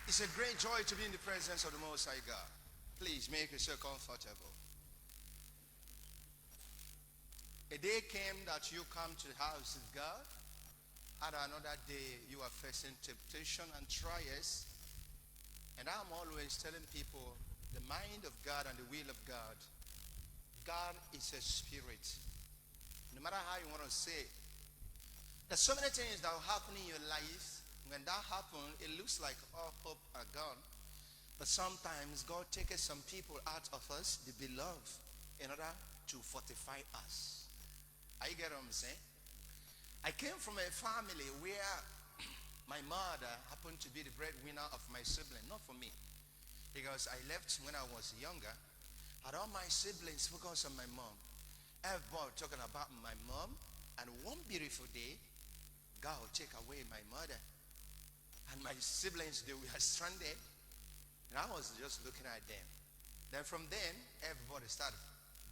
It's a great joy to be in the presence of the Most High God. Please make yourself comfortable. A day came that you come to the house of God, and another day you are facing temptation and trials. And I'm always telling people the mind of God and the will of God. God is a spirit. No matter how you want to say it. There's so many things that will happen in your life. When that happens, it looks like all hope are gone. But sometimes God takes some people out of us, the beloved, in order to fortify us. Are you get what I'm saying? I came from a family where my mother happened to be the breadwinner of my sibling, not for me. Because I left when I was younger. Had all my siblings focus on my mom. Everybody talking about my mom. And one beautiful day, God will take away my mother. And my siblings, they were stranded. And I was just looking at them. Then from then, everybody started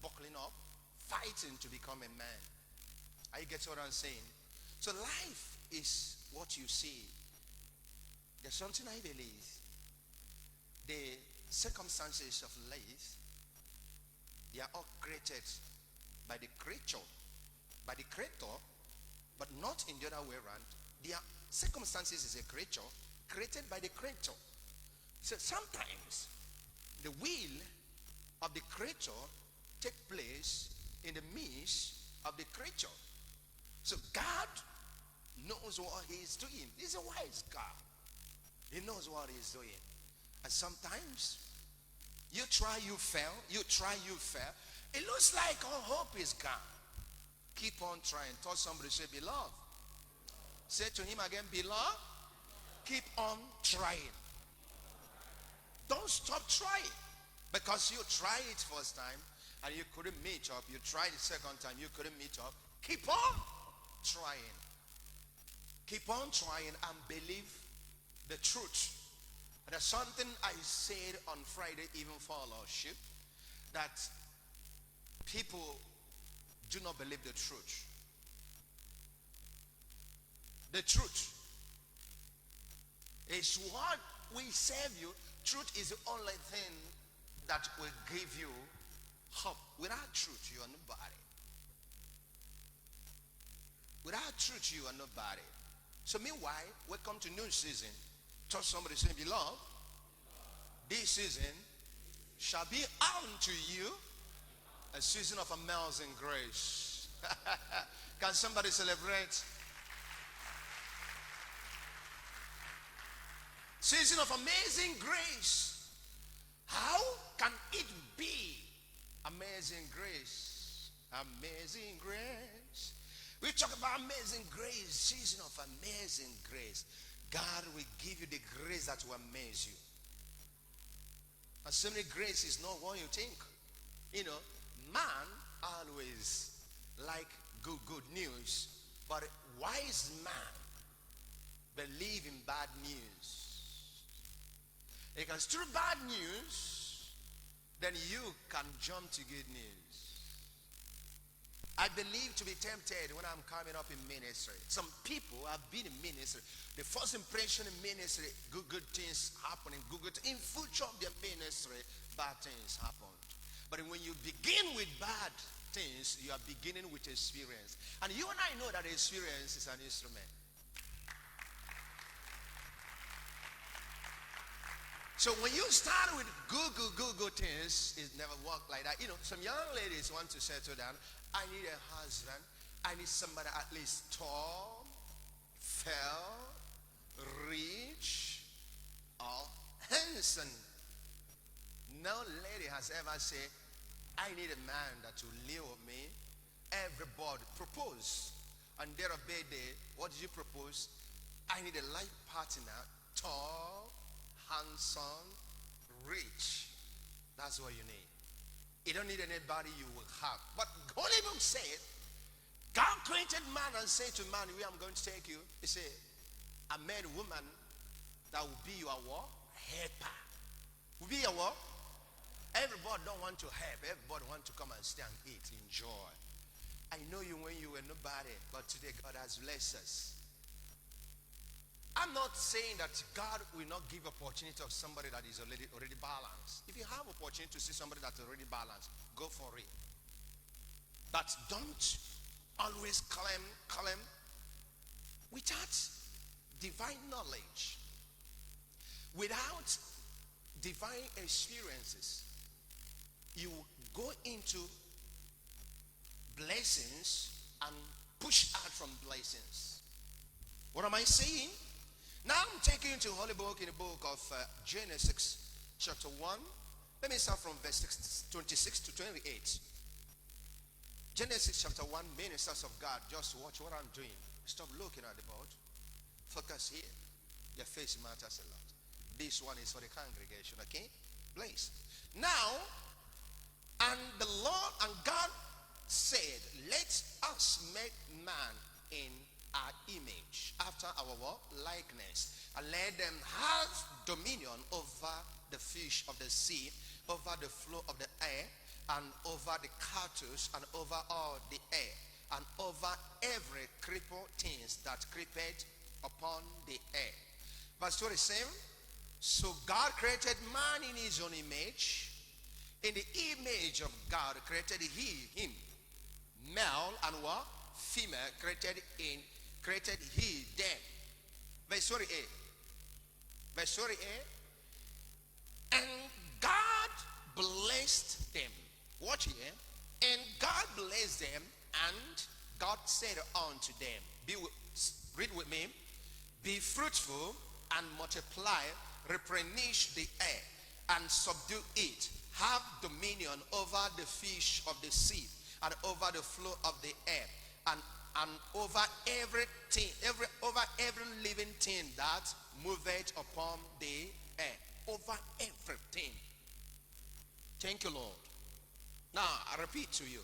buckling up, fighting to become a man. Are you get what I'm saying? So life is what you see. There's something I believe. The circumstances of life, they are all created by the creature, by the creator, but not in the other way around. Their circumstances is a creature created by the creator. So sometimes the will of the creature take place in the midst of the creature. So God knows what he is doing. He's a wise God. He knows what he is doing. And sometimes you try, you fail. You try, you fail. It looks like all hope is gone. Keep on trying. Tell somebody, say, beloved. Say to him again, beloved. Keep on trying. Don't stop trying. Because you tried it first time and you couldn't meet up. You tried the second time, you couldn't meet up. Keep on trying. Keep on trying and believe the truth. There's something I said on Friday, even for fellowship, that people do not believe the truth. The truth is what we serve you. Truth is the only thing that will give you hope. Without truth, you are nobody. Without truth, you are nobody. So meanwhile, welcome to new season. Touch somebody, say, beloved, this season shall be unto you a season of amazing grace. Can somebody celebrate? Season of amazing grace. How can it be amazing grace? Amazing grace. We talk about amazing grace, season of amazing grace. God will give you the grace that will amaze you. And so many grace is not what you think. You know, man always like good news, but a wise man believe in bad news. Because through bad news, then you can jump to good news. I believe to be tempted when I'm coming up in ministry. Some people have been in ministry. The first impression in ministry, good things happening. In future of their ministry, bad things happened. But when you begin with bad things, you are beginning with experience. And you and I know that experience is an instrument. So when you start with good things, it never works like that. You know, some young ladies want to settle down. I need a husband. I need somebody at least tall, fair, rich, or handsome. No lady has ever said, I need a man that will live with me. Everybody propose. On their birthday, what did you propose? I need a life partner, tall, handsome, rich. That's what you need. You don't need anybody you will have. But Holy Book said, God created man and said to man, where I'm going to take you. He said, I made a woman that will be your what? Helper. Will be your what? Everybody don't want to help. Everybody want to come and stay and eat, enjoy. I know you when you were nobody, but today God has blessed us. I'm not saying that God will not give opportunity of somebody that is already balanced. If you have opportunity to see somebody that's already balanced, go for it. But don't always claim without divine knowledge, without divine experiences. You go into blessings and push out from blessings. What am I saying? Now I'm taking you to Holy Book in the book of Genesis chapter 1. Let me start from verse 26 to 28. Genesis chapter 1, ministers of God, just watch what I'm doing. Stop looking at the board. Focus here. Your face matters a lot. This one is for the congregation, okay? Please. Now, and the Lord and God said, let us make man in our image, after our what? Likeness. And let them have dominion over the fish of the sea, over the flow of the air, and over the cattle, and over all the air, and over every creeper things that creepeth upon the air. Verse 27. So God created man in his own image. In the image of God created he him. Male and what? Female created he them. Verse 28. Verse 28. And God blessed them. Watch here. And God blessed them, and God said unto them, read with me, be fruitful and multiply, replenish the air and subdue it. Have dominion over the fish of the sea, and over the flow of the air, and over everything, over every living thing that moveth upon the air. Over everything. Thank you, Lord. Now I repeat to you.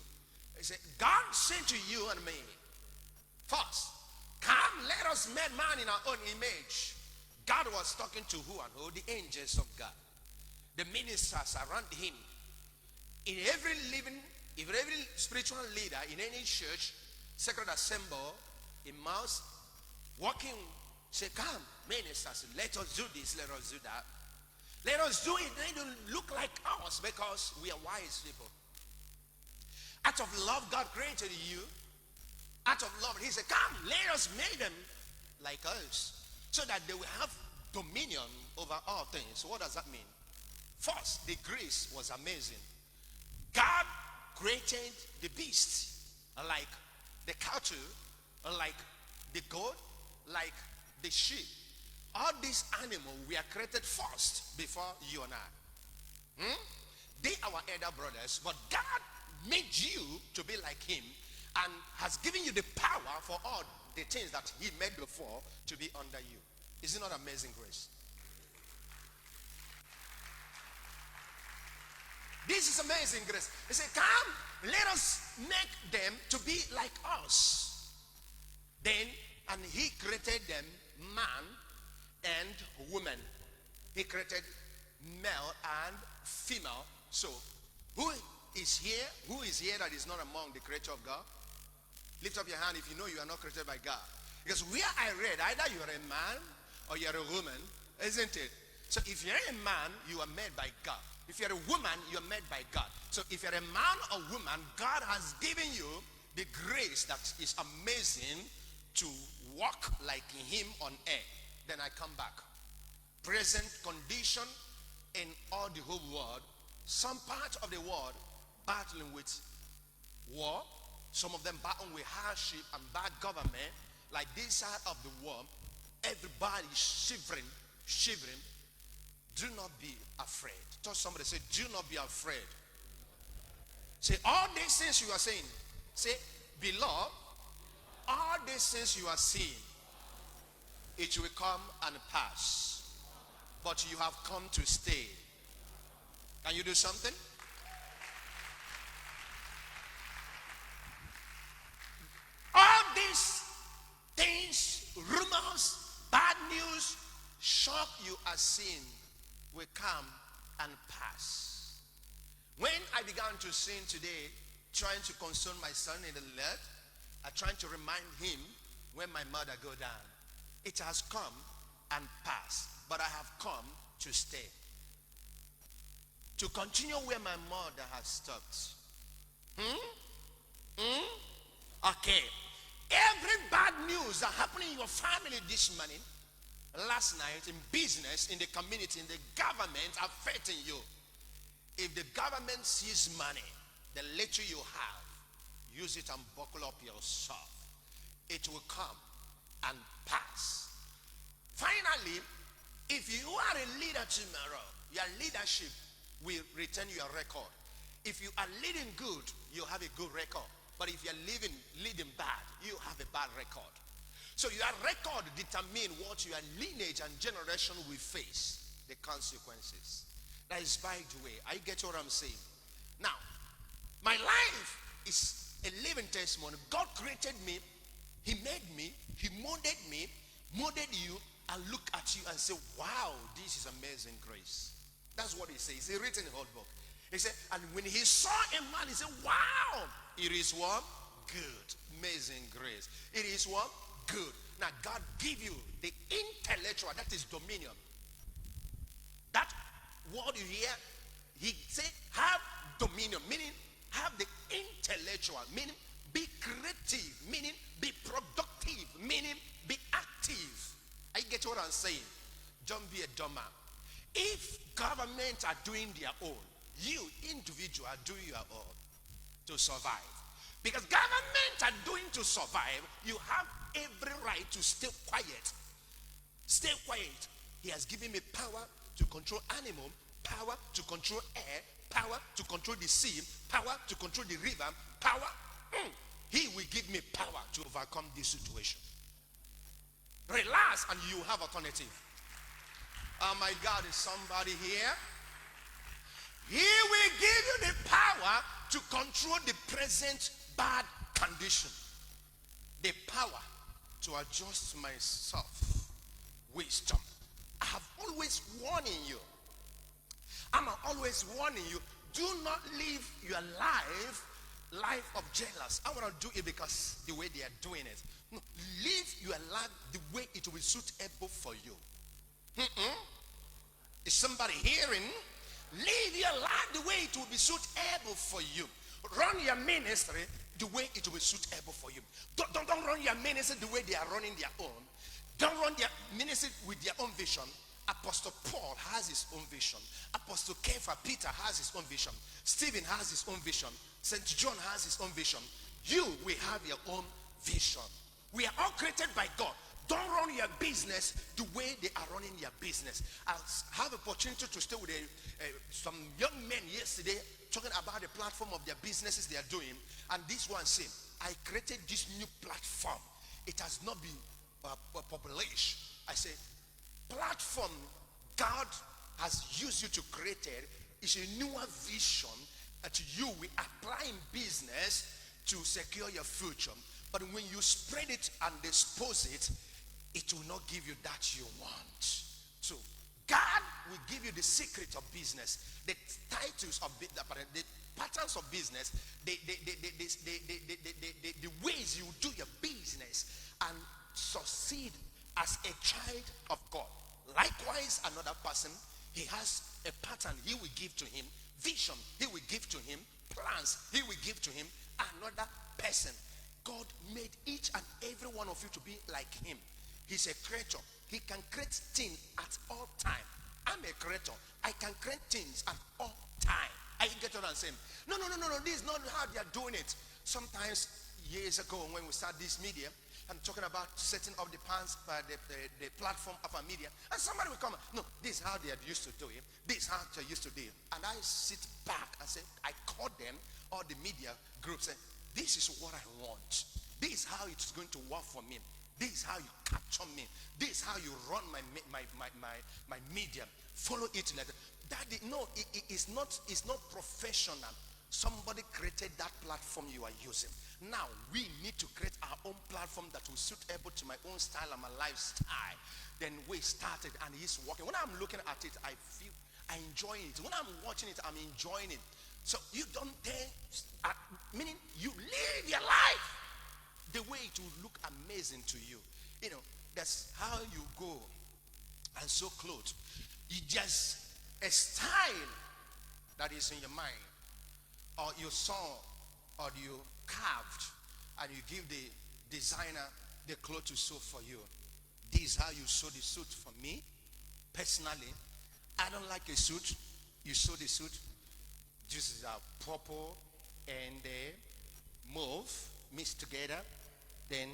He said, God said to you and me, first, come, let us make man in our own image. God was talking to who and who? The angels of God, the ministers around him. In every spiritual leader in any church, sacred assembly, he must walking, say, come, ministers, let us do this, let us do that. Let us do it. They don't look like us because we are wise people. Out of love, God created you. Out of love, he said, come, let us make them like us, so that they will have dominion over all things. What does that mean? First, the grace was amazing. God created the beast, like the cattle, like the goat, like the sheep. All these animals were created first before you and I. They are our elder brothers, but God made you to be like him and has given you the power for all the things that he made before to be under you. Is it not amazing grace? This is amazing grace. He said, come, let us make them to be like us. Then, and he created them man and woman. He created male and female. So, who is here? Who is here that is not among the creature of God? Lift up your hand if you know you are not created by God. Because where I read, either you are a man or you are a woman, isn't it? So if you're a man, you are made by God. If you're a woman, you're made by God. So if you're a man or woman, God has given you the grace that is amazing to walk like him on air. Then I come back. Present condition in all the whole world. Some part of the world battling with war. Some of them battling with hardship and bad government. Like this side of the world, everybody shivering. Do not be afraid. Touch somebody, say, do not be afraid. Say, all these things you are saying. Say, beloved, all these things you are seeing, it will come and pass. But you have come to stay. Can you do something? All these things, rumors, bad news, shock you are seeing will come and pass. When I began to sing today, trying to console my son in the Lord, I trying to remind him when my mother go down. It has come and pass, but I have come to stay. To continue where my mother has stopped. Okay. Every bad news that happened in your family this morning, last night, in business, in the community, in the government, affecting you. If the government sees money, the little you have, use it and buckle up yourself. It will come and pass. Finally, if you are a leader tomorrow, your leadership will return your record. If you are leading good, you have a good record. But if you're leading bad, you have a bad record. So your record determines what your lineage and generation will face, the consequences. That is by the way. I get what I'm saying. Now, my life is a living testimony. God created me. He made me. He molded me, molded you, and look at you and say, wow, this is amazing grace. That's what he says. It's written in the whole book. He said, and when he saw a man, he said, wow, it is what? Good. Amazing grace. It is what? Good. Now, God give you the intellectual, that is dominion. That word you hear, he said, have dominion, meaning have the intellectual, meaning be creative, meaning be productive, meaning be active. I get what I'm saying. Don't be a dumber. If governments are doing their own, you individual are doing your own to survive. Because governments are doing to survive, you have every right to stay quiet. Stay quiet. He has given me power to control animal, power to control air, power to control the sea, power to control the river, power. He will give me power to overcome this situation. Relax and you have alternative. Oh my God, is somebody here? He will give you the power to control the present bad condition. The power to adjust myself. Wisdom. I have always warning you. I'm always warning you. Do not live your life of jealous. I want to do it because the way they are doing it. No, live your life the way it will be suitable for you. Is somebody hearing? Live your life the way it will be suitable for you. Run your ministry the way it will be suitable for you. Don't run your ministry the way they are running their own. Don't run their ministry with their own vision. Apostle Paul has his own vision. Apostle Kepha, Peter has his own vision. Stephen has his own vision. St. John has his own vision. You will have your own vision. We are all created by God. Don't run your business the way they are running their business. I have opportunity to stay with some young men yesterday talking about the platform of their businesses they are doing. And this one said, I created this new platform. It has not been published. I said, platform God has used you to create it is a newer vision that you will apply in business to secure your future. But when you spread it and dispose it, it will not give you that you want. So God will give you the secret of business, the titles of the patterns of business, the ways you do your business and succeed as a child of God. Likewise, another person, he has a pattern he will give to him, vision he will give to him, plans he will give to him. Another person, God made each and every one of you to be like him. He's a creator. He can create things at all time. I'm a creator. I can create things at all time. I get what I'm saying. No. This is not how they are doing it. Sometimes years ago when we started this media, I'm talking about setting up the platform of our media, and somebody will come. No, this is how they used to do it. This is how they used to do it. And I sit back and say, I call them, all the media groups, and this is what I want. This is how it's going to work for me. This is how you capture me. This is how you run my media. Follow it like that. It's not professional. Somebody created that platform you are using. Now we need to create our own platform that will suitable to my own style and my lifestyle. Then we started and it's working. When I'm looking at it, I enjoy it. When I'm watching it, I'm enjoying it. So you don't meaning you live your life the way it will look amazing to you. That's how you go sew clothes. You just a style that is in your mind, or you saw, or you carved, and you give the designer the clothes to sew for you. This is how you sew the suit for me. Personally, I don't like a suit. You sew the suit. This is a purple and mauve mixed together. Then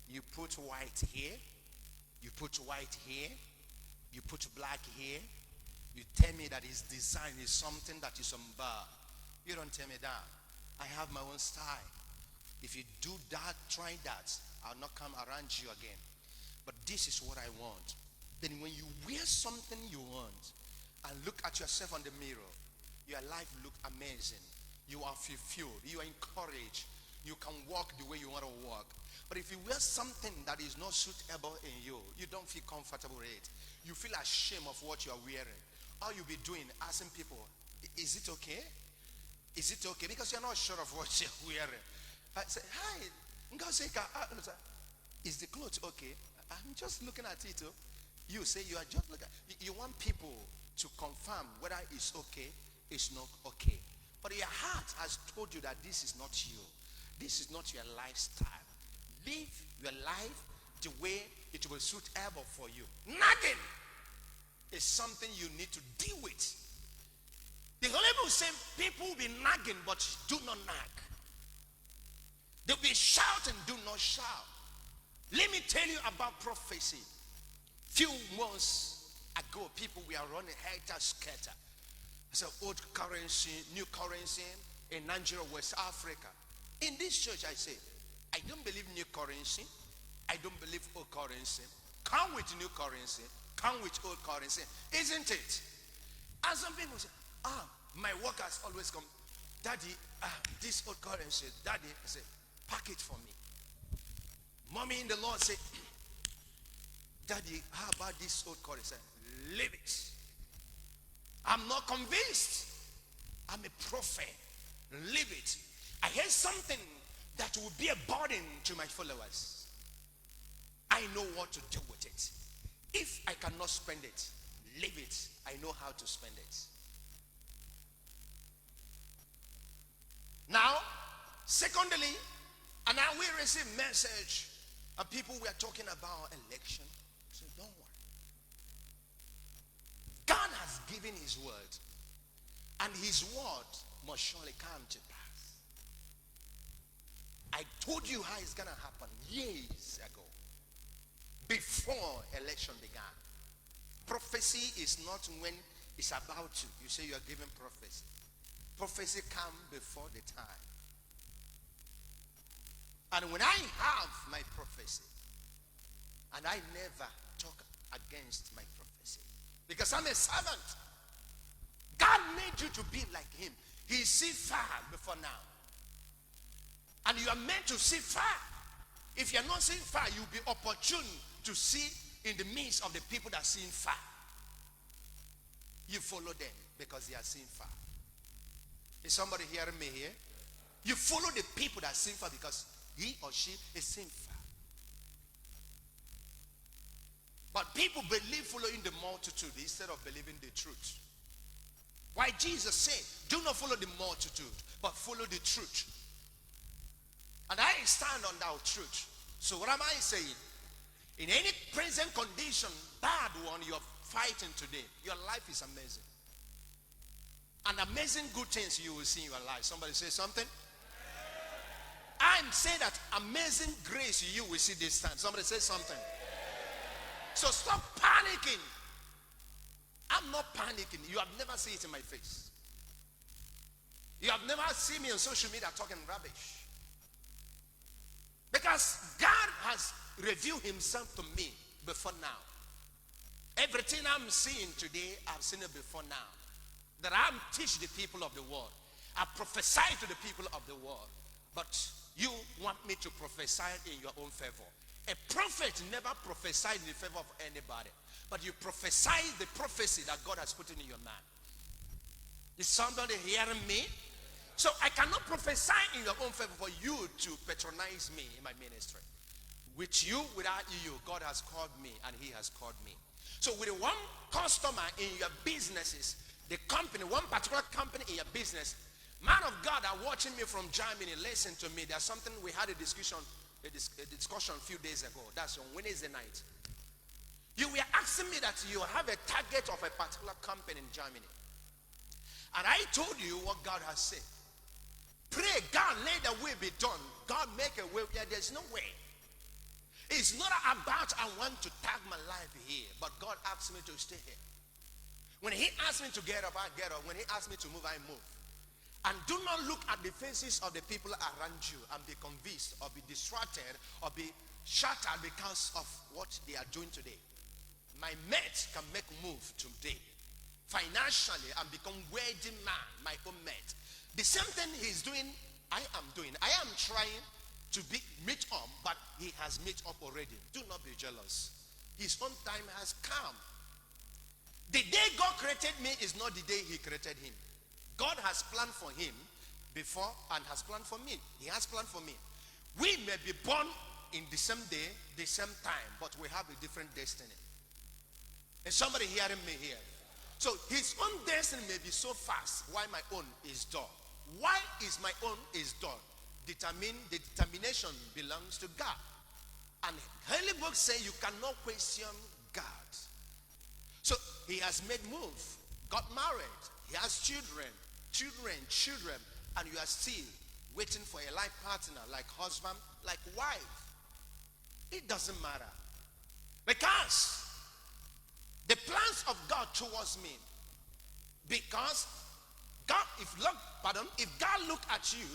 you put white here. You put white here. You put black here. You tell me that his design is something that is on bar. You don't tell me that. I have my own style. If you do that, try that, I'll not come around you again. But this is what I want. Then when you wear something you want and look at yourself on the mirror, your life look amazing. You are fulfilled. You are encouraged. You can walk the way you want to walk. But if you wear something that is not suitable in you, you don't feel comfortable with it. You feel ashamed of what you are wearing. All you'll be doing, asking people, is it okay? Is it okay? Because you're not sure of what you're wearing. I say, hi. Is the clothes okay? I'm just looking at it. You say you are just looking. You want people to confirm whether it's okay, it's not okay. But your heart has told you that this is not you. This is not your lifestyle. Live your life the way it will suit suitable for you. Nagging is something you need to deal with. The Holy Bible says people will be nagging, but do not nag. They'll be shouting, do not shout. Let me tell you about prophecy. Few months ago, people were running helter-skelter. It's an old currency, new currency in Nigeria, West Africa. In this church, I say, I don't believe new currency. I don't believe old currency. Come with new currency. Come with old currency. Isn't it? And some people say, my workers always come, Daddy, this old currency. Daddy, I say, pack it for me. Mommy in the Lord say, Daddy, how about this old currency? Leave it. I'm not convinced. I'm a prophet. Leave it. I heard something that will be a burden to my followers. I know what to do with it. If I cannot spend it, leave it. I know how to spend it. Now, secondly, and now we receive message, and people were talking about election. So don't worry. God has given his word, and his word must surely come to pass. I told you how it's going to happen years ago, before election began. Prophecy is not when it's about to. You say you are giving prophecy. Prophecy comes before the time. And when I have my prophecy, and I never talk against my prophecy, because I'm a servant. God made you to be like him. He sees far before now. And you are meant to see far. If you're not seeing far, you'll be opportune to see in the midst of the people that are seeing far. You follow them because they are seeing far. Is somebody hearing me here? You follow the people that are seeing far because he or she is seeing far. But people believe following the multitude instead of believing the truth. Why Jesus said, do not follow the multitude, but follow the truth. And I stand on that truth. So what am I saying? In any present condition, bad one you're fighting today, your life is amazing. And amazing good things you will see in your life. Somebody say something. I'm saying that amazing grace you will see this time. Somebody say something. So stop panicking. I'm not panicking. You have never seen it in my face. You have never seen me on social media talking rubbish. Because God has revealed himself to me before now. Everything I'm seeing today, I've seen it before now. That I'm teaching the people of the world. I prophesy to the people of the world. But you want me to prophesy in your own favor. A prophet never prophesied in the favor of anybody. But you prophesy the prophecy that God has put in your mind. Is somebody hearing me? So I cannot prophesy in your own favor for you to patronize me in my ministry. With you, without you, God has called me and he has called me. So with one customer in your businesses, the company, one particular company in your business, man of God are watching me from Germany, listen to me. There's something we had a discussion a few days ago. That's on Wednesday night. You were asking me that you have a target of a particular company in Germany. And I told you what God has said. Pray, God, let the will be done. God, make a way where there's no way. It's not about I want to tag my life here, but God asked me to stay here. When he asked me to get up, I get up. When he asked me to move, I move. And do not look at the faces of the people around you and be convinced or be distracted or be shattered because of what they are doing today. My mate can make move today. Financially, I'm become wedding man, my own mate. The same thing he's doing, I am doing. I am trying to meet up, but he has met up already. Do not be jealous. His own time has come. The day God created me is not the day he created him. God has planned for him before and has planned for me. He has planned for me. We may be born in the same day, the same time, but we have a different destiny. Is somebody hearing me here? So his own destiny may be so fast, why my own is dull. Why is my own is dull? The determination belongs to God. And Holy Book says you cannot question God. So he has made move, got married, he has children, and you are still waiting for a life partner, like husband, like wife. It doesn't matter. Because the plans of God towards me, because God, if God look at you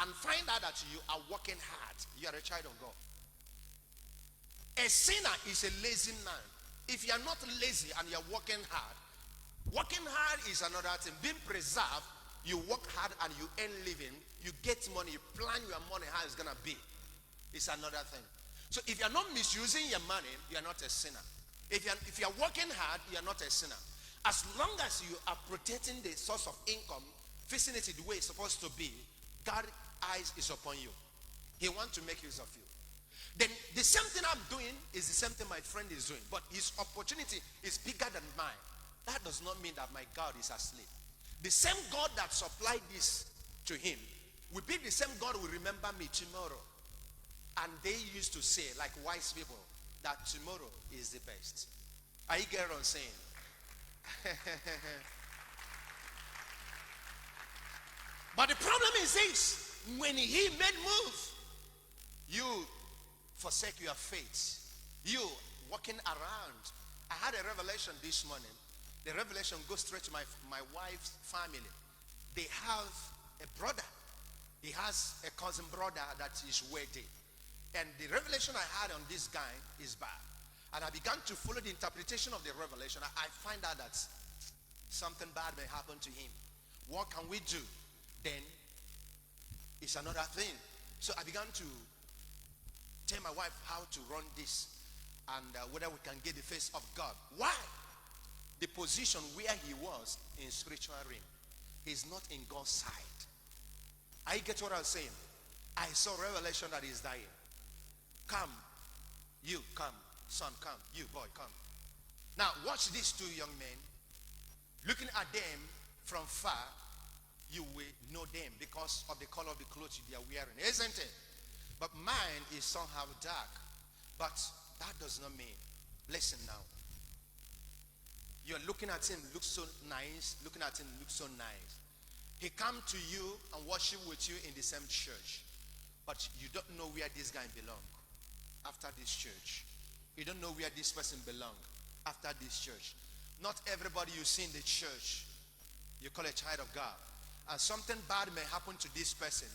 and find out that you are working hard, you are a child of God. A sinner is a lazy man. If you are not lazy and you are working hard is another thing. Being preserved, you work hard and you earn living, you get money, you plan your money how it's gonna be. It's another thing. So if you are not misusing your money, you are not a sinner. If you are working hard, you are not a sinner. As long as you are protecting the source of income, facing it the way it's supposed to be, God's eyes is upon you. He wants to make use of you. Then the same thing I'm doing is the same thing my friend is doing, but his opportunity is bigger than mine. That does not mean that my God is asleep. The same God that supplied this to him will be the same God who will remember me tomorrow. And they used to say, like wise people, that tomorrow is the best. Are you getting what I'm saying? But the problem is this: when he made move, you forsake your faith. You walking around. I had a revelation this morning. The revelation goes straight to my wife's family. They have a brother. He has a cousin brother that is wedding. And the revelation I had on this guy is bad. And I began to follow the interpretation of the revelation. I find out that something bad may happen to him. What can we do? Then it's another thing. So I began to tell my wife how to run this and whether we can get the face of God. Why? The position where he was in spiritual realm is not in God's side. I get what I'm saying. I saw revelation that is dying. Come, you come, son, come, you boy, come. Now watch these two young men. Looking at them from far, you will know them because of the color of the clothes they are wearing, isn't it? But mine is somehow dark. But that does not mean. Listen now. You're looking at him, looks so nice. Looking at him, looks so nice. He come to you and worship with you in the same church. But you don't know where this guy belong after this church. You don't know where this person belong after this church. Not everybody you see in the church, you call a child of God. And something bad may happen to this person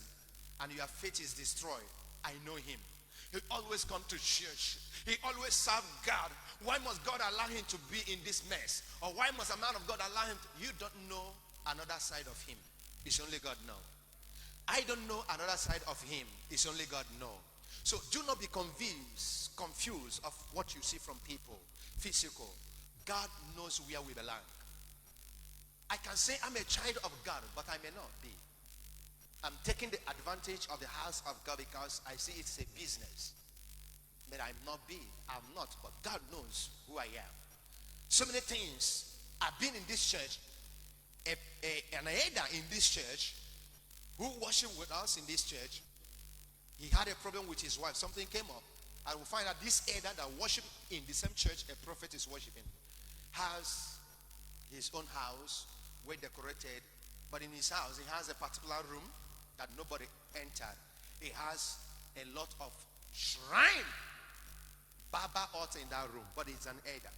and your faith is destroyed. I know him. He always come to church. He always serve God. Why must God allow him to be in this mess? Or why must a man of God allow him to? You don't know another side of him. It's only God know. I don't know another side of him. It's only God know. So do not be confused of what you see from people. Physical. God knows where we belong. I can say I'm a child of God, but I may not be. I'm taking the advantage of the house of God because I see it's a business. May I not be. I'm not, but God knows who I am. So many things. I've been in this church, an elder in this church, who worshiped with us in this church. He had a problem with his wife. Something came up. I will find out this elder that worshiped in the same church a prophet is worshiping has his own house, well decorated, but in his house he has a particular room that nobody entered. He has a lot of shrine, Baba altar in that room, but it's an elder.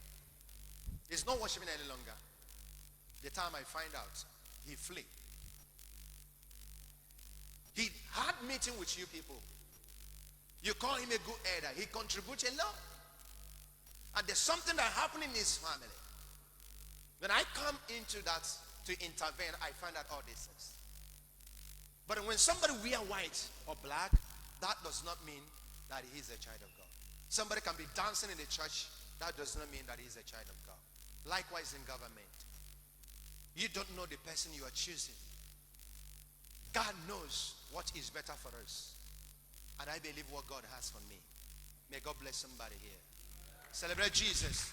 He's not worshiping any longer. The time I find out, he flee. He had meeting with you people. You call him a good elder. He contributes a lot. And there's something that happened in his family. When I come into that to intervene, I find out all these things. But when somebody wear white or black, that does not mean that he is a child of God. Somebody can be dancing in the church. That does not mean that he is a child of God. Likewise in government. You don't know the person you are choosing. God knows what is better for us. And I believe what God has for me. May God bless somebody here. Celebrate Jesus.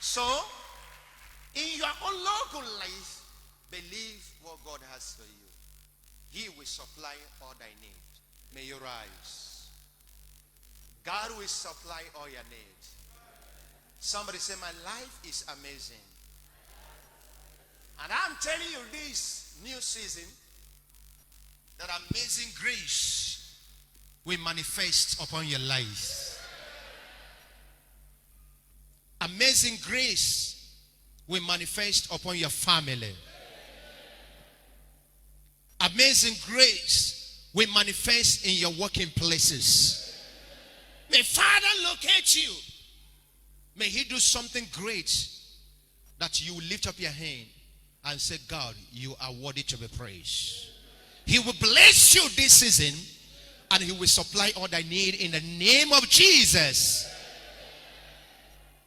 So, in your own local life, believe what God has for you. He will supply all thy need. May you rise. God will supply all your needs. Somebody say, my life is amazing. And I'm telling you this new season, that amazing grace will manifest upon your life. Amazing grace will manifest upon your family. Amazing grace will manifest in your working places. May Father locate you. May He do something great that you will lift up your hand and say, God, you are worthy to be praised. He will bless you this season and He will supply all thy need in the name of Jesus.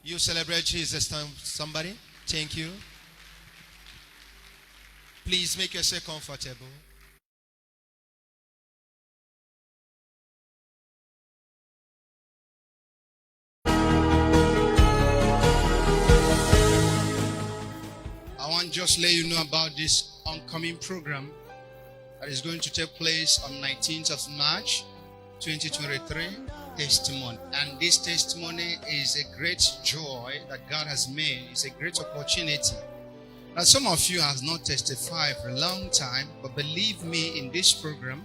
You celebrate Jesus, somebody. Thank you. Please make yourself comfortable. I want to just let you know about this oncoming program that is going to take place on 19th of March 2023. Testimony. And this testimony is a great joy that God has made. It's a great opportunity. Now, some of you have not testified for a long time, but believe me, in this program,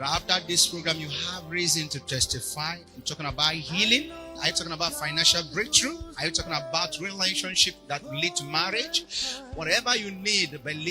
after this program, you have reason to testify. I'm talking about healing. Are you talking about financial breakthrough? Are you talking about relationship that will lead to marriage? Whatever you need, believe